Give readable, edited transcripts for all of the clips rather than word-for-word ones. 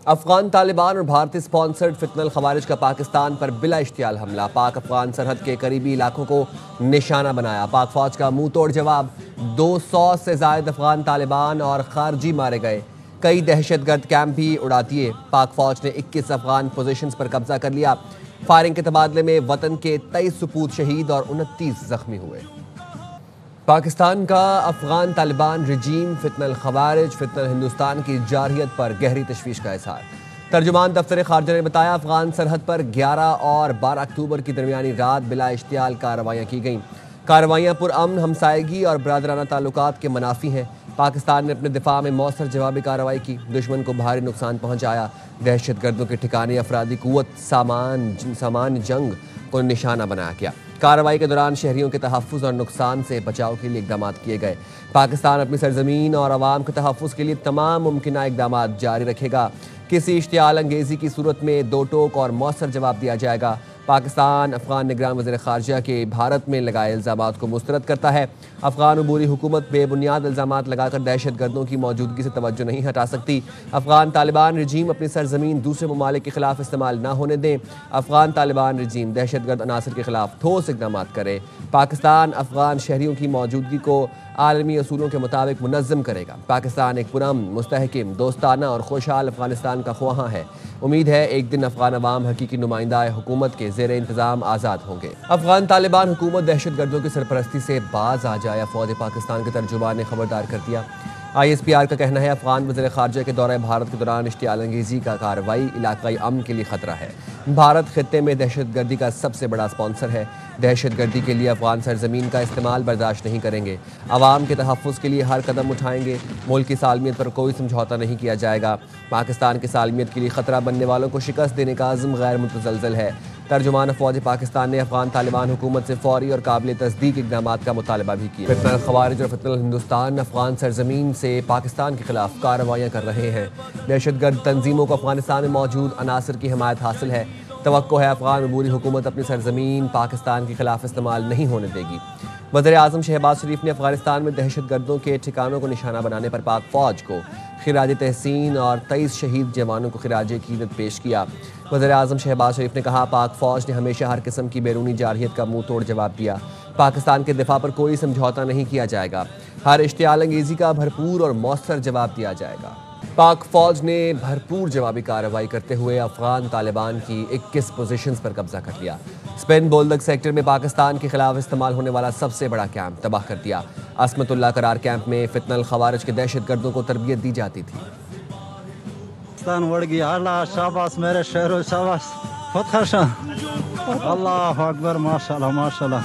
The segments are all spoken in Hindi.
अफगान तालिबान और भारतीय स्पॉन्सर्ड फितनल खवारिज का पाकिस्तान पर बिला इश्तियाल हमला। पाक अफगान सरहद के करीबी इलाकों को निशाना बनाया। पाक फौज का मुंह तोड़ जवाब। 200 से ज्यादा अफगान तालिबान और खारजी मारे गए। कई दहशतगर्द कैंप भी उड़ा दिए। पाक फौज ने 21 अफगान पोजीशंस पर कब्जा कर लिया। फायरिंग के तबादले में वतन के 23 सपूत शहीद और 29 जख्मी हुए। पाकिस्तान का अफगान तालिबान रजीम फितनल खवारिज फितनल हिंदुस्तान की जारहियत पर गहरी तशवीश का इजहार। तर्जुमान दफ्तर खारजा ने बताया, अफगान सरहद पर 11 और 12 अक्टूबर की दरमियानी रात बिला इश्तियाल कार्रवाइयाँ की गईं। कार्रवाइयाँ पुरअमन, हमसायगी और बरादराना ताल्लुकात के मुनाफी हैं। पाकिस्तान ने अपने दिफा में मौसर जवाबी कार्रवाई की, दुश्मन को भारी नुकसान पहुँचाया। दहशतगर्दों के ठिकाने, अफरादी कुव्वत, सामान जंग को निशाना बनाया गया। कार्रवाई के दौरान शहरियों के तहफ़्फ़ुज़ और नुकसान से बचाव के लिए इक़दाम किए गए। पाकिस्तान अपनी सरजमीन और आवाम के तहफ़्फ़ुज़ के लिए तमाम मुमकिन इक़दाम जारी रखेगा। किसी इश्तियाल अंगेज़ी की सूरत में दो टोक और मौसर जवाब दिया जाएगा। पाकिस्तान अफगान निगरान वज़ीर ख़ारजा के भारत में लगाए इल्ज़ामात को मुस्तरद करता है। अफगान अबूरी हुकूमत बेबुनियाद इल्ज़ामात लगाकर दहशतगर्दों की मौजूदगी से तवज्जो नहीं हटा सकती। अफगान तालिबान रजीम अपनी सरजमीन दूसरे ममालिक के खिलाफ इस्तेमाल न होने दें। अफगान तालिबान रजीम दहशतगर्द अनासर के खिलाफ ठोस इक़दाम करे। पाकिस्तान अफगान शहरियों की मौजूदगी को आलमी असूलों के मुताबिक मुनज़्ज़म करेगा। पाकिस्तान एक पुरअमन, मुस्तहकिम, दोस्ताना और खुशहाल अफगानिस्तान का ख्वाहां है। उम्मीद है एक दिन अफगान अवाम हकीकी नुमाइंदा हुकूमत के ज़ेर इंतज़ाम आज़ाद होंगे। अफगान तालिबान हुकूमत दहशतगर्दों की सरपरस्ती से बाज आ जाए, फ़ौज पाकिस्तान के तर्जुमान ने खबरदार कर दिया। ISPR का कहना है, अफगान वज़ीर ख़ारजा के दौरे भारत के दौरान इश्तियाल अंगेज़ी का कार्रवाई इलाक़ाई अमन के लिए ख़तरा है। भारत खित्ते में दहशतगर्दी का सबसे बड़ा स्पॉन्सर है। दहशतगर्दी के लिए अफगान सरजमीन का इस्तेमाल बर्दाश्त नहीं करेंगे। अवाम के तहफ़्फ़ुज़ के लिए हर कदम उठाएंगे। मुल्क की सालमियत पर कोई समझौता नहीं किया जाएगा। पाकिस्तान की सालमियत के लिए ख़तरा बनने वालों को शिकस्त देने का अज़्म गैर मुतज़लज़ल है। तर्जुमान फ़ौज पाकिस्तान ने अफगान तालिबान हुकूमत से फ़ौरी और काबिल तस्दीक इक़दाम का मुतालबा भी किया। फितनल खवारिज और फितनल हिंदुस्तान अफगान सरजमीन से पाकिस्तान के खिलाफ कार्रवाइयाँ कर रहे हैं। दहशतगर्द तंजीमों को अफगानिस्तान में मौजूद अनासर की हिमायत हासिल है। तवक्को है अफगान अबूरी हुकूमत अपनी सरजमीन पाकिस्तान के खिलाफ इस्तेमाल नहीं होने देगी। वज़ीर आज़म शहबाज शरीफ ने अफगानिस्तान में दहशतगर्दों के ठिकानों को निशाना बनाने पर पाक फ़ौज को खिराज तहसीन और 23 शहीद जवानों को खिराज अक़ीदत पेश किया। वज़ीर आज़म शहबाज शरीफ ने कहा, पाक फ़ौज ने हमेशा हर किस्म की बैरूनी जारहियत का मुँह तोड़ जवाब दिया। पाकिस्तान के दिफा पर कोई समझौता नहीं किया जाएगा। हर इश्तियाल अंगेज़ी का भरपूर और मौसर जवाब दिया जाएगा। पाक फौज ने भरपूर जवाबी कार्रवाई करते हुए अफगान तालिबान की 21 पोजीशंस पर कब्जा कर लिया। स्पेन बोल्दक सेक्टर में पाकिस्तान के खिलाफ इस्तेमाल होने वाला सबसे बड़ा कैंप तबाह कर दिया। असमतुल्लाह करार कैंप में फितनल खवारिज के दहशतगर्दों को तरबियत दी जाती थी। शाबाश मेरे शहरों, शाबाश, अल्लाह अकबर, माशाल्लाह माशाल्लाह।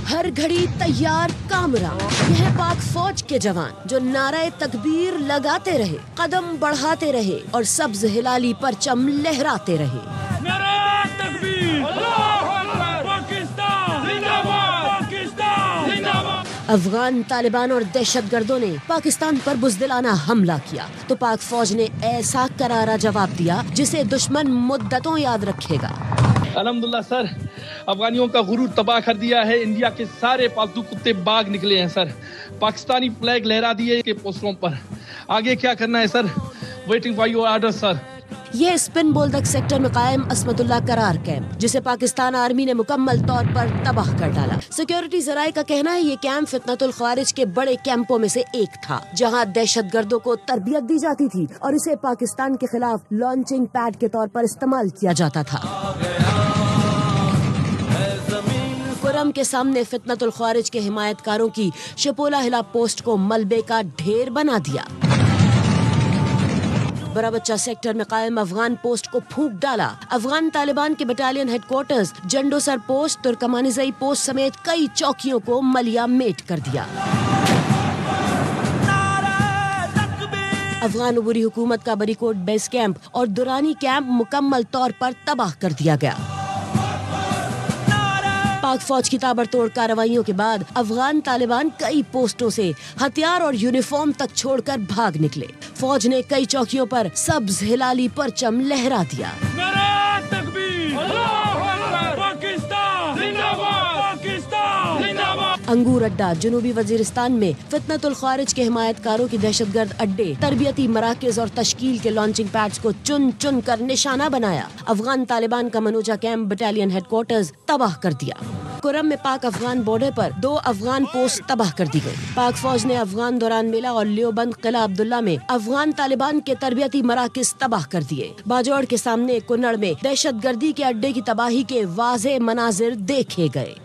हर घड़ी तैयार कामरा, यह पाक फौज के जवान जो नारे तकबीर लगाते रहे, कदम बढ़ाते रहे और सब्ज हिलाली परचम लहराते रहे। नारे तकबीर, पाकिस्तान जिंदाबाद, पाकिस्तान जिंदाबाद। अफगान तालिबान और दहशतगर्दों ने पाकिस्तान पर बुज़दिलाना हमला किया तो पाक फौज ने ऐसा करारा जवाब दिया जिसे दुश्मन मुद्दतों याद रखेगा। अल्हम्दुलिल्लाह सर, अफगानियों का गुरूर तबाह कर दिया है। इंडिया के सारे पालतू कुत्ते भाग निकले हैं सर। पाकिस्तानी फ्लैग लहरा दिए के पोस्टरों पर। आगे क्या करना है sir? Waiting for your order sir. यह स्पिन बोल्दक सेक्टर में कायम असमतुल्लाह करार कैंप, जिसे पाकिस्तान आर्मी ने मुकम्मल तौर पर तबाह कर डाला। सिक्योरिटी जराये का कहना है ये कैंप फितनतुल ख़वारिज के बड़े कैंपों में से एक था, जहां दहशतगर्दों को तरबियत दी जाती थी और इसे पाकिस्तान के खिलाफ लॉन्चिंग पैड के तौर पर इस्तेमाल किया जाता था। पुरम के सामने फितनतुल ख़वारिज के हिमायतकारों की शपोला हिला पोस्ट को मलबे का ढेर बना दिया। बराबच्चा सेक्टर में कायम अफगान पोस्ट को फूंक डाला। अफगान तालिबान के battalion headquarters, Jandosar post, तुर्कमानिजई post समेत कई चौकियों को मलिया मेट कर दिया। अफगान अबूरी हुकूमत का बरीकोट बेस कैंप और दुरानी कैंप मुकम्मल तौर पर तबाह कर दिया गया। पाक फौज की ताबड़तोड़ कार्रवाइयों के बाद अफगान तालिबान कई पोस्टों से हथियार और यूनिफॉर्म तक छोड़कर भाग निकले। फौज ने कई चौकियों पर सब्ज हिलाली परचम लहरा दिया। अंगूर अड्डा जनूबी वजीरिस्तान में फितनतुल ख्वारिज के हिमायतकारों की दहशतगर्द अड्डे, तरबियती मराकज और तश्कील के लॉन्चिंग पैड्स को चुन चुन कर निशाना बनाया। अफगान तालिबान का मनूजा कैंप बटालियन हेडक्वार्टर्स तबाह कर दिया। कुरम में पाक अफगान बॉर्डर पर 2 अफगान पोस्ट तबाह कर दी गई। पाक फौज ने अफगान दौरान मेला और लियोबंद किला अब्दुल्ला में अफगान तालिबान के तरबियती मराकज तबाह कर दिए। बाजौड़ के सामने कुन्नड़ में दहशतगर्दी के अड्डे की तबाही के वाज़े मनाजिर देखे गए।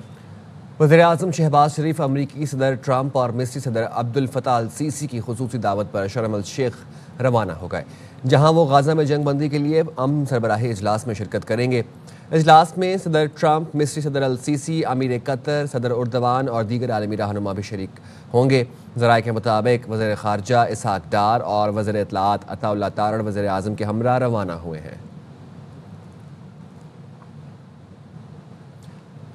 वज़ीर-ए-आज़म शहबाज शरीफ अमरीकी सदर ट्रंप और मिस्री सदर अब्दुल फताह अल सीसी की खुसूसी दावत पर शर्म अल शेख रवाना हो गए, जहां वो गाजा में जंग बंदी के लिए अमन सरबराही इजलास में शिरकत करेंगे। इजलास में सदर ट्रंप, मिस्री सदर अल सीसी, अमीर कतर, सदर उर्दवान और दीगर आलमी रहनुमा भी शरीक होंगे। ज़राए के मुताबिक वज़ीर ख़ारजा इसहाक डार और वज़ीर इत्तलाआत अताउल्लाह तारड़ वज़ीर-ए-आज़म के हमरा रवाना हुए हैं।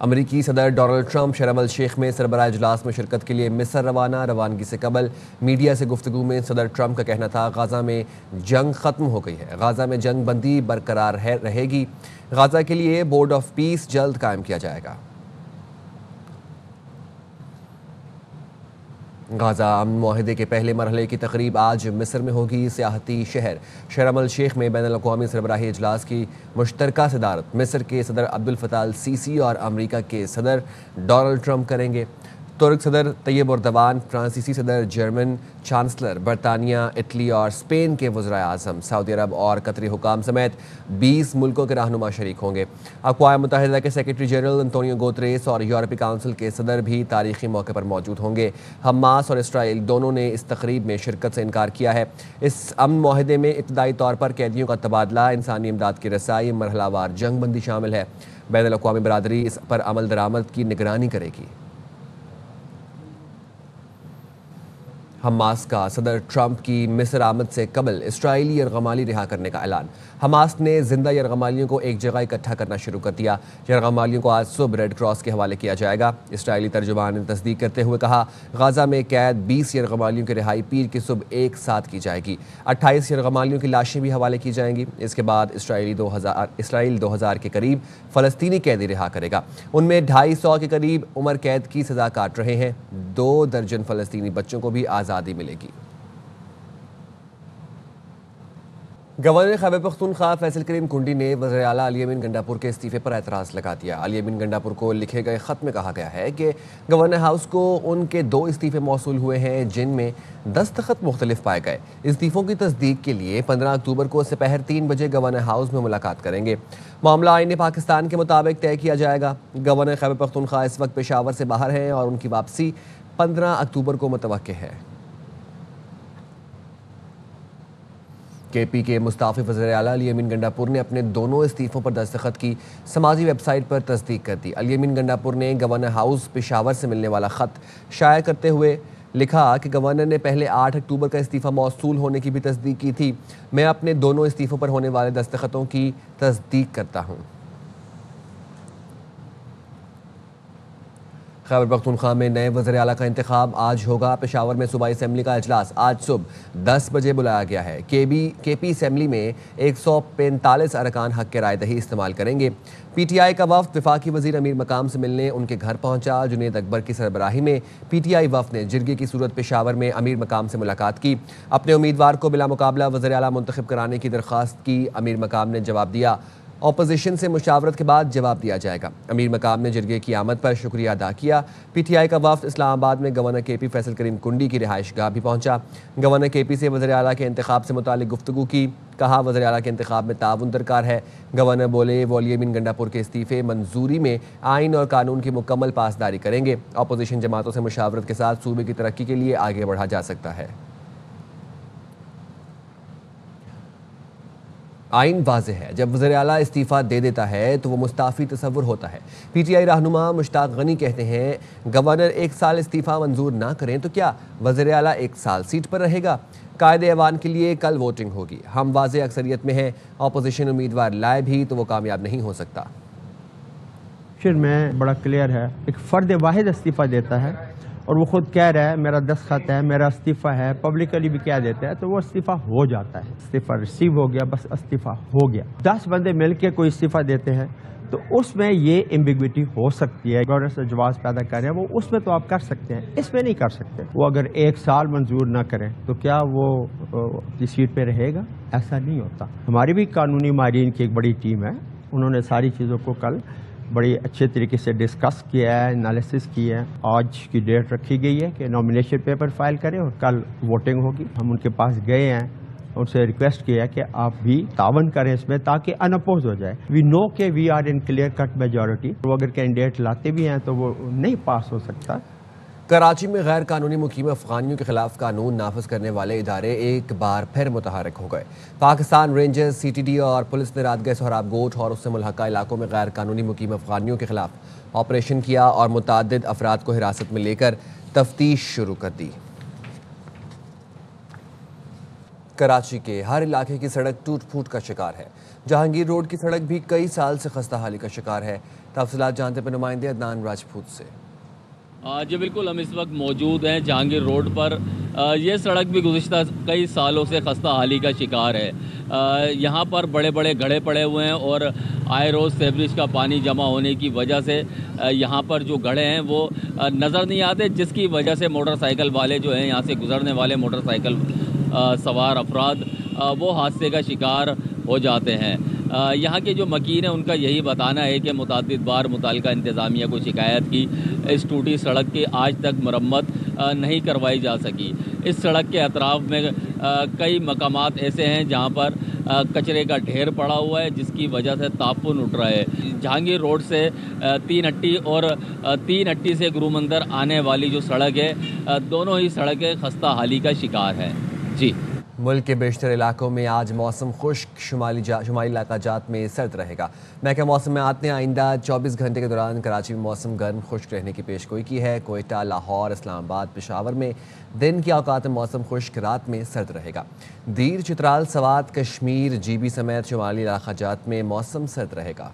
अमरीकी सदर डोनाल्ड ट्रंप शर्म अल शेख में सरबराह इजलास में शिरकत के लिए मिस्र रवाना। रवानगी से कबल मीडिया से गुफ्तगू में सदर ट्रंप का कहना था, गाजा में जंग ख़त्म हो गई है, गाजा में जंग बंदी बरकरार रहेगी, गाजा के लिए बोर्ड ऑफ पीस जल्द कायम किया जाएगा। गाजा अमन मुआहदे के पहले मरहले की तकरीब आज मिस्र में होगी। सियाहती शहर शर्म अल शेख में बैनुल अक़वामी सरबराही इजलास की मुश्तरका सदारत मिस्र के सदर अब्दुल फताह अल सीसी और अमरीका के सदर डोनाल्ड ट्रंप करेंगे। तुर्क सदर तैयब उर्दवान, फ्रांसीसी सदर, जर्मन चांसलर, बरतानिया, इटली और स्पेन के वज़ीर-ए-आज़म, सऊदी अरब और कतरी हुकाम समेत 20 मुल्कों के रहनुमा शरीक होंगे। अक़वाम मुत्तहिदा के सेक्रेटरी जनरल अंतोनियो गुतेरेस और यूरोपीय काउंसिल के सदर भी तारीखी मौके पर मौजूद होंगे। हमास और इसराइल दोनों ने इस तकरीब में शिरकत से इनकार किया है। इस अमन मुआहदे में इब्तदाई तौर पर कैदियों का तबादला, इंसानी इमदाद की रसाई, मरहलावार जंग बंदी शामिल है। बैनुल अक़वामी बरादरी इस पर अमल दरामद की निगरानी करेगी। हमास का सदर ट्रंप की मिस्र आमद से कबल इसराइली यरगमाली रिहा करने का ऐलान। हमास ने जिंदा यरगमालियों को एक जगह इकट्ठा करना शुरू कर दिया। यरगमालियों को आज सुबह रेड क्रॉस के हवाले किया जाएगा। इसराइली तर्जुमान ने तस्दीक करते हुए कहा, गाजा में कैद 20 यरगमालियों की रिहाई पीर की सुबह एक साथ की जाएगी। 28 यरगमालियों की लाशें भी हवाले की जाएंगी। इसके बाद इसराइल 2000 के करीब फ़लस्तीनी कैदी रिहा करेगा। उनमें 250 के करीब उम्र कैद की सज़ा काट रहे हैं। 2 दर्जन फ़लस्तीनी बच्चों को भी आज़ादी मिलेगी। गवर्नर खैबर पख्तूनख्वा फैसल करीम कुंडी ने वज़ीर आला अली अमीन गंडापुर के इस्तीफे पर एतराज़ लगा दिया। अली अमीन गंडापुर को लिखे गए ख़त में कहा गया है कि गवर्नर हाउस को उनके 2 इस्तीफे मौसूल हुए हैं, जिनमें दस्तखत मुख्तलिफ पाए गए। इस्तीफ़ों की तस्दीक के लिए 15 अक्टूबर को दोपहर 3 बजे गवर्नर हाउस में मुलाकात करेंगे। मामला आईन पाकिस्तान के मुताबिक तय किया जाएगा। गवर्नर खैबर पख्तूनख्वा इस वक्त पेशावर से बाहर हैं और उनकी वापसी 15 अक्टूबर को मुतवक्के है। केपी के मुस्ताफ़ी वज़ीर आला अली अमीन गंडापुर ने अपने दोनों इस्तीफ़ों पर दस्तखत की समाजी वेबसाइट पर तस्दीक कर दी। अली अमीन गंडापुर ने गवर्नर हाउस पेशावर से मिलने वाला ख़त शाया करते हुए लिखा कि गवर्नर ने पहले 8 अक्टूबर का इस्तीफ़ा मौसूल होने की भी तस्दीक की थी। मैं अपने दोनों इस्तीफ़ों पर होने वाले दस्तखतों की तस्दीक करता हूँ। खैबर पख्तूनख्वा में नए वज़ीर आला का इंतखाब आज होगा। पेशावर में सूबाई असम्बली का इजलास आज सुबह 10 बजे बुलाया गया है। केपी असम्बली में 145 अरकान हक के राय दही इस्तेमाल करेंगे। पीटीआई का वफ्द वफाकी वज़ीर अमीर मकाम से मिलने उनके घर पहुंचा। जुनेद अकबर की सरबराही में पीटीआई वफ्द ने जिरगे की सूरत पेशावर में अमीर मकाम से मुलाकात की। अपने उम्मीदवार को बिला मुकाबला वज़ीर आला मुंतखब कराने की दरख्वास्त की। अमीर मकाम ने जवाब दिया, अपोजिशन से मुशावरत के बाद जवाब दिया जाएगा। अमीर मकाम ने जिरगे की आमद पर शुक्रिया अदा किया। पीटीआई का वफ्द इस्लामाबाद में गवर्नर केपी फैसल करीम कुंडी की रिहाइशगाह भी पहुंचा। गवर्नर केपी से वज़ीर आला के इंतखाब से मुतालिक गुफ्तगू की। कहा, वज़ीर आला के इंतखाब में ताउन दरकार है। गवर्नर बोले, वो अली अमीन गंडापुर के इस्तीफ़े मंजूरी में आइन और कानून की मुकम्मल पासदारी करेंगे। अपोजिशन जमातों से मुशावरत के साथ सूबे की तरक्की के लिए आगे बढ़ा जा सकता है। आइन वाज़ेह है, जब वज़ीर आला इस्तीफ़ा दे देता है तो वो मुस्ताफ़ी तसव्वुर होता है। पीटीआई रहनुमा मुश्ताक गनी कहते हैं, गवर्नर 1 साल इस्तीफ़ा मंजूर ना करें तो क्या वज़ीर आला 1 साल सीट पर रहेगा? कायदे ऐवान के लिए कल वोटिंग होगी। हम वाज़ेह अक्सरियत में हैं। अपोजिशन उम्मीदवार लाए भी तो वो कामयाब नहीं हो सकता। फिर में बड़ा क्लियर है, एक फ़र्द वाहिद इस्तीफ़ा देता है और वो खुद कह रहा है मेरा दस्तखत है, मेरा इस्तीफ़ा है, पब्लिकली भी क्या देता है, तो वो इस्तीफ़ा हो जाता है। इस्तीफ़ा रिसीव हो गया, बस इस्तीफ़ा हो गया। 10 बंदे मिल के कोई इस्तीफ़ा देते हैं तो उसमें ये एम्बिग्विटी हो सकती है। गवर्नर से जवाब पैदा कर रहे हैं वो, उसमें तो आप कर सकते हैं, इसमें नहीं कर सकते। वो अगर 1 साल मंजूर ना करें तो क्या वो अपनी सीट पे रहेगा? ऐसा नहीं होता। हमारी भी कानूनी माहिरीन की एक बड़ी टीम है, उन्होंने सारी चीज़ों को कल बड़ी अच्छे तरीके से डिस्कस किया है, एनालिसिस किया है। आज की डेट रखी गई है कि नॉमिनेशन पेपर फाइल करें और कल वोटिंग होगी। हम उनके पास गए हैं, उनसे रिक्वेस्ट किया कि आप भी तावन करें इसमें ताकि अनअपोज हो जाए। वी नो के we are in clear cut majority. वो अगर कैंडिडेट लाते भी हैं तो वो नहीं पास हो सकता। कराची में गैर कानूनी मुकीम अफगानियों के खिलाफ कानून नाफिज करने वाले इदारे एक बार फिर मुतहरक हो गए। पाकिस्तान रेंजर्स, CTD और पुलिस ने रात गए सोहराब गोट और उससे मुल्हका इलाकों में गैर कानूनी मुकीम अफगानियों के खिलाफ ऑपरेशन किया और मुतअद्दिद अफराद को हिरासत में लेकर तफ्तीश शुरू कर दी। कराची के हर इलाके की सड़क टूट फूट का शिकार है। जहांगीर रोड की सड़क भी कई साल से खस्ता हाली का शिकार है। तफसीलात जानते पे नुमाइंदे अदनान राजपूत से। जी बिल्कुल, हम इस वक्त मौजूद हैं जहांगीर रोड पर। ये सड़क भी गुज़िश्ता कई सालों से खस्ता हाली का शिकार है। यहाँ पर बड़े बड़े गड्ढे पड़े हुए हैं और आए रोज़ सीवरेज का पानी जमा होने की वजह से यहाँ पर जो गड्ढे हैं वो नज़र नहीं आते, जिसकी वजह से मोटरसाइकिल वाले जो हैं, यहाँ से गुजरने वाले मोटरसाइकिल सवार अफराद वो हादसे का शिकार हो जाते हैं। यहाँ के जो मकीन हैं उनका यही बताना है कि मुतअद्दिद बार मुतालिका इंतज़ामिया को शिकायत की, इस टूटी सड़क की आज तक मरम्मत नहीं करवाई जा सकी। इस सड़क के अतराफ में कई मकामात ऐसे हैं जहाँ पर कचरे का ढेर पड़ा हुआ है, जिसकी वजह से तापुन उठ रहा है। जहांगीर रोड से 3 हट्टी और 3 हट्टी से गुरु मंदिर आने वाली जो सड़क है, दोनों ही सड़कें खस्ता हाली का शिकार हैं। जी, मुल्क के बेशतर इलाकों में आज मौसम खुश्क, शुमाली इलाका जात में सर्द रहेगा। महकमा मौसमियात ने आइंदा 24 घंटे के दौरान कराची में मौसम गर्म खुश्क रहने की पेशगोई की है। कोयटा, लाहौर, इस्लामाबाद, पेशावर में दिन के औकात में मौसम खुश्क, रात में सर्द रहेगा। दीर, चित्राल, सवात, कश्मीर, GB समेत शुमाली इलाका जात में मौसम सर्द रहेगा।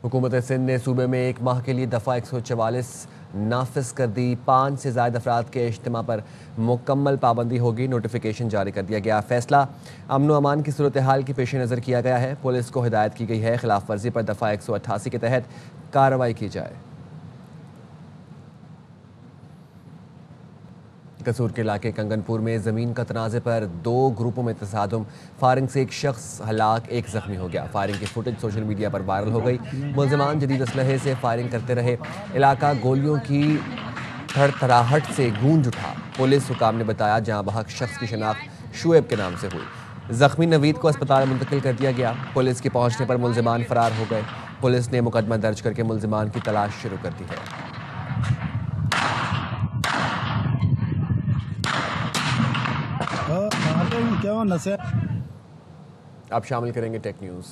हुकूमत सिंध ने सूबे में 1 माह के लिए दफ़ा 144 नाफिज कर दी। 5 से ज़ायद अफराद के इज्तिमा पर मुकम्मल पाबंदी होगी। नोटिफिकेशन जारी कर दिया गया। फैसला अमन व अमान की सूरत हाल के पेश नज़र किया गया है। पुलिस को हिदायत की गई है खिलाफ वर्जी पर दफ़ा 188 के तहत कार्रवाई की जाए। कसूर के इलाके कंगनपुर में ज़मीन का तनाज़े पर 2 ग्रुपों में तसादुम, फायरिंग से 1 शख्स हलाक, 1 ज़ख्मी हो गया। फायरिंग की फुटेज सोशल मीडिया पर वायरल हो गई। मुल्ज़िमान जदीद असलहे से फायरिंग करते रहे। इलाका गोलियों की थरथराहट से गूंज उठा। पुलिस हुकाम ने बताया जहां बहक शख्स की शनाख्त शुएब के नाम से हुई। ज़ख्मी नवीद को अस्पताल मुंतकिल कर दिया गया। पुलिस के पहुंचने पर मुल्ज़िमान फरार हो गए। पुलिस ने मुकदमा दर्ज करके मुल्ज़िमान की तलाश शुरू कर दी है। आप शामिल करेंगे tech news.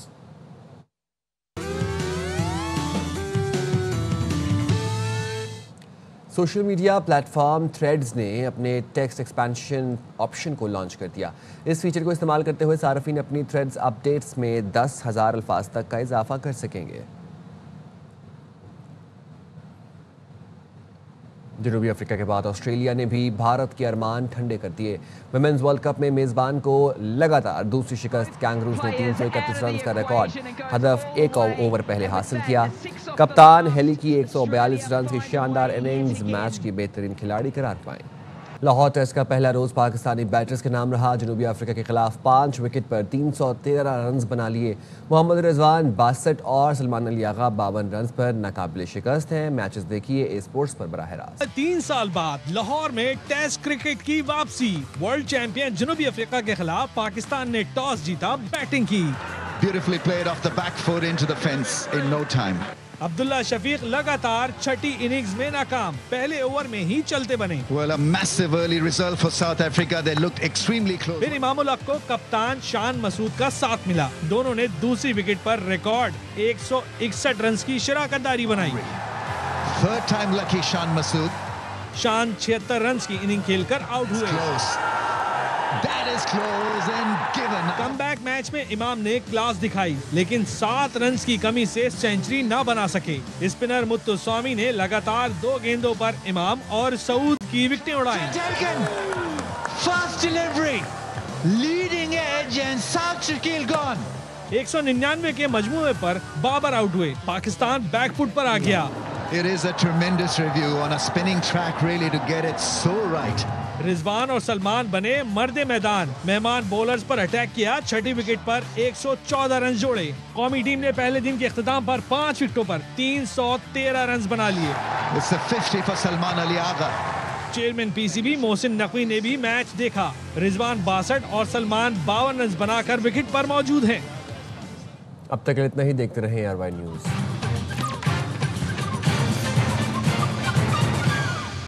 Social media platform threads ने अपने टेक्स्ट एक्सपेंशन ऑप्शन को लॉन्च कर दिया। इस फीचर को इस्तेमाल करते हुए सार्फिन अपनी थ्रेड्स अपडेट्स में 10,000 अल्फाज तक का इजाफा कर सकेंगे। जनूबी अफ्रीका के बाद ऑस्ट्रेलिया ने भी भारत के अरमान ठंडे कर दिए। वुमेन्स वर्ल्ड कप में मेज़बान को लगातार दूसरी शिकस्त। कैंगरूज ने 331 रन का रिकॉर्ड हदफ 1 ओवर पहले हासिल किया। कप्तान हेली की 142 रन की शानदार इनिंग्स मैच की बेहतरीन खिलाड़ी करार पाई। लाहौर टेस्ट का पहला रोज पाकिस्तानी बैटर्स के नाम रहा। जनूबी अफ्रीका के खिलाफ 5 विकेट पर 313 रन बना लिए। मोहम्मद रिजवान 62 और सलमान अली आगा 52 रन पर नाकाबिले शिकस्त हैं। मैचेस देखिए ए स्पोर्ट्स पर बराह रास्त। 3 साल बाद लाहौर में टेस्ट क्रिकेट की वापसी। वर्ल्ड चैंपियन जनूबी अफ्रीका के खिलाफ पाकिस्तान ने टॉस जीता, बैटिंग की। Beautifully played off the back foot into the fence in no time. Abdullah Shafiq लगातार 6ठी इनिंग्स में नाकाम, पहले ओवर में ही चलते बने। Well, a massive early result for South Africa. They looked extremely close. फिर इमामुल हक को कप्तान शान मसूद का साथ मिला। दोनों ने दूसरी विकेट पर रिकॉर्ड 161 रन की शराकतदारी बनाई। Third time lucky Shan Masood. शान 76 रन की इनिंग खेलकर आउट हुए। Close. That is close and given. Comeback match में इमाम ने क्लास दिखाई, लेकिन 7 रन की कमी से सेंचुरी न बना सके। स्पिनर मुत्तुस्वामी ने लगातार 2 गेंदों पर इमाम और सऊद की विकेटें उड़ाई। Fast delivery, leading edge, and South Shakil gone. 199 के मजमूए पर बाबर आउट हुए, पाकिस्तान बैकफुट पर आ गया। It is a tremendous review on a spinning track, really, to get it so right. Rizwan और सलमान बने मर्दे मैदान, मेहमान बॉलर्स पर अटैक किया, छठी विकेट पर 114 रन जोड़े। कौमी टीम ने पहले दिन के इख्तिताम पर 5 विकेटों पर 313 रन बना लिए। It's a 50 for Salman Ali Agha. Chairman PCB Mohsin Naqvi ने भी मैच देखा। रिजवान 62 और सलमान 52 रन बनाकर विकेट पर मौजूद हैं। अब तक इतना ही, देखते रहें ARY न्यूज़।